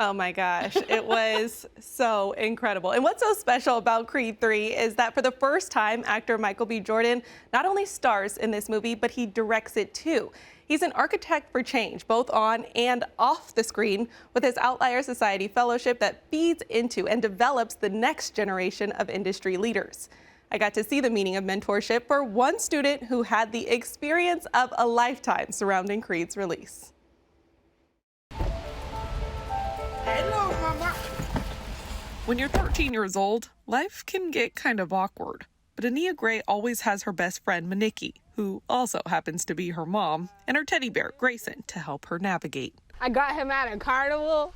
Oh my gosh, it was so incredible. And what's so special about Creed 3 is that for the first time, actor Michael B. Jordan not only stars in this movie, but he directs it too. He's an architect for change, both on and off the screen, with his Outlier Society fellowship that feeds into and develops the next generation of industry leaders. I got to see the meaning of mentorship for one student who had the experience of a lifetime surrounding Creed's release. Hello, Mama. When you're 13 years old, life can get kind of awkward. But Ania Gray always has her best friend, Maniki, who also happens to be her mom, and her teddy bear, Grayson, to help her navigate. I got him at a carnival.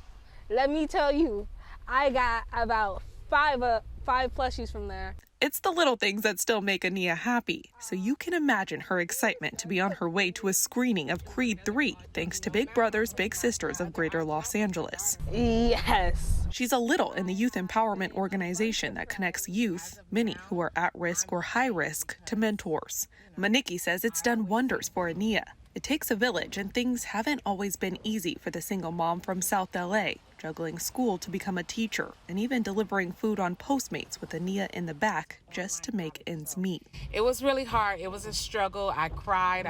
Let me tell you, I got about five plushies from there. It's the little things that still make Ania happy, so you can imagine her excitement to be on her way to a screening of Creed 3, thanks to Big Brothers Big Sisters of Greater Los Angeles. Yes. She's a little in the youth empowerment organization that connects youth, many who are at risk or high risk, to mentors. Maniki says it's done wonders for Ania. It takes a village, and things haven't always been easy for the single mom from South LA, juggling school to become a teacher, and even delivering food on Postmates with Ania in the back just to make ends meet. It was really hard. It was a struggle. I cried,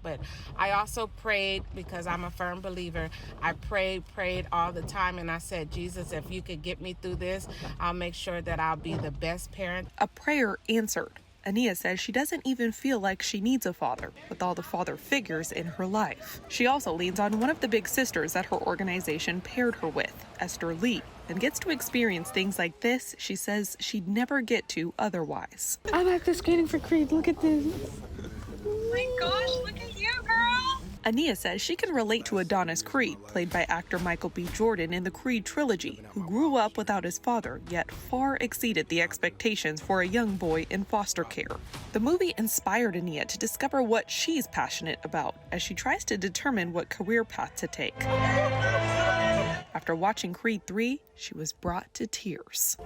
but I also prayed because I'm a firm believer. I prayed all the time, and I said, Jesus, if you could get me through this, I'll make sure that I'll be the best parent. A prayer answered. Ania says she doesn't even feel like she needs a father, with all the father figures in her life. She also leans on one of the big sisters that her organization paired her with, Esther Lee, and gets to experience things like this she says she'd never get to otherwise. I'm at the screening for Creed. Look at this. Oh my gosh, look at you, girl! Ania says she can relate to Adonis Creed, played by actor Michael B. Jordan in the Creed trilogy, who grew up without his father, yet far exceeded the expectations for a young boy in foster care. The movie inspired Ania to discover what she's passionate about as she tries to determine what career path to take. After watching Creed 3, she was brought to tears.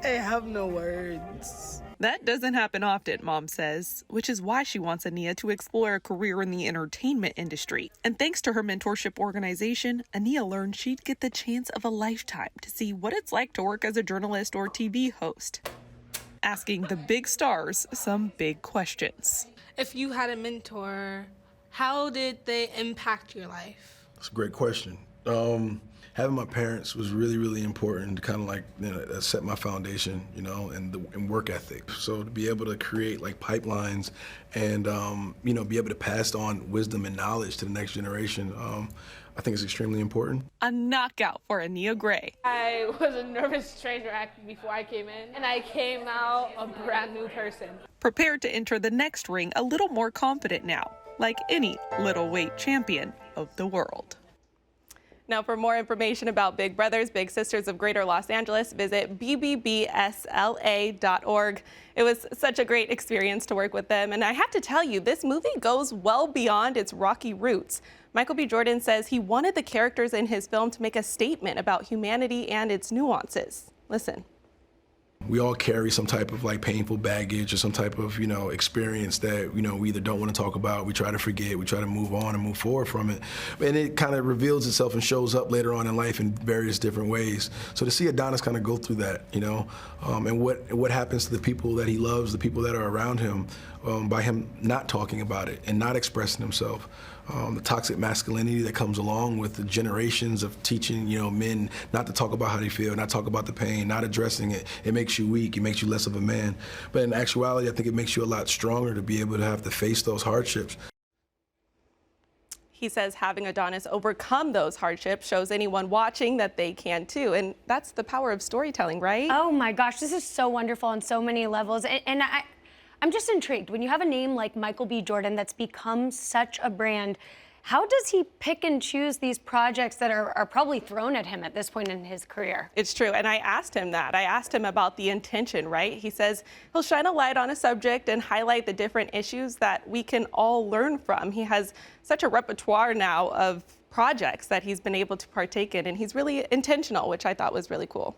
I have no words. That doesn't happen often, Mom says, which is why she wants Ania to explore a career in the entertainment industry. And thanks to her mentorship organization, Ania learned she'd get the chance of a lifetime to see what it's like to work as a journalist or TV host, asking the big stars some big questions. If you had a mentor, how did they impact your life? That's a great question. Having my parents was really, really important to kind of like, set my foundation, and work ethic. So to be able to create like pipelines and, be able to pass on wisdom and knowledge to the next generation, I think is extremely important. A knockout for Ania Gray. I was a nervous stranger before I came in, and I came out a brand new person. Prepared to enter the next ring a little more confident now, like any little weight champion of the world. Now, for more information about Big Brothers Big Sisters of Greater Los Angeles, visit bbbsla.org. It was such a great experience to work with them, and I have to tell you, this movie goes well beyond its rocky roots. Michael B. Jordan says he wanted the characters in his film to make a statement about humanity and its nuances. Listen. We all carry some type of like painful baggage or some type of, experience that, we either don't want to talk about, we try to forget, we try to move on and move forward from it. And it kind of reveals itself and shows up later on in life in various different ways. So to see Adonis kind of go through that, and what happens to the people that he loves, the people that are around him, by him not talking about it and not expressing himself. The toxic masculinity that comes along with the generations of teaching, men not to talk about how they feel, not talk about the pain, not addressing it. It makes you weak. It makes you less of a man. But in actuality, I think it makes you a lot stronger to be able to have to face those hardships. He says having Adonis overcome those hardships shows anyone watching that they can too. And that's the power of storytelling, right? Oh my gosh, this is so wonderful on so many levels. I'm just intrigued. When you have a name like Michael B. Jordan that's become such a brand, how does he pick and choose these projects that are probably thrown at him at this point in his career? It's true, and I asked him that. I asked him about the intention, right? He says he'll shine a light on a subject and highlight the different issues that we can all learn from. He has such a repertoire now of projects that he's been able to partake in, and he's really intentional, which I thought was really cool.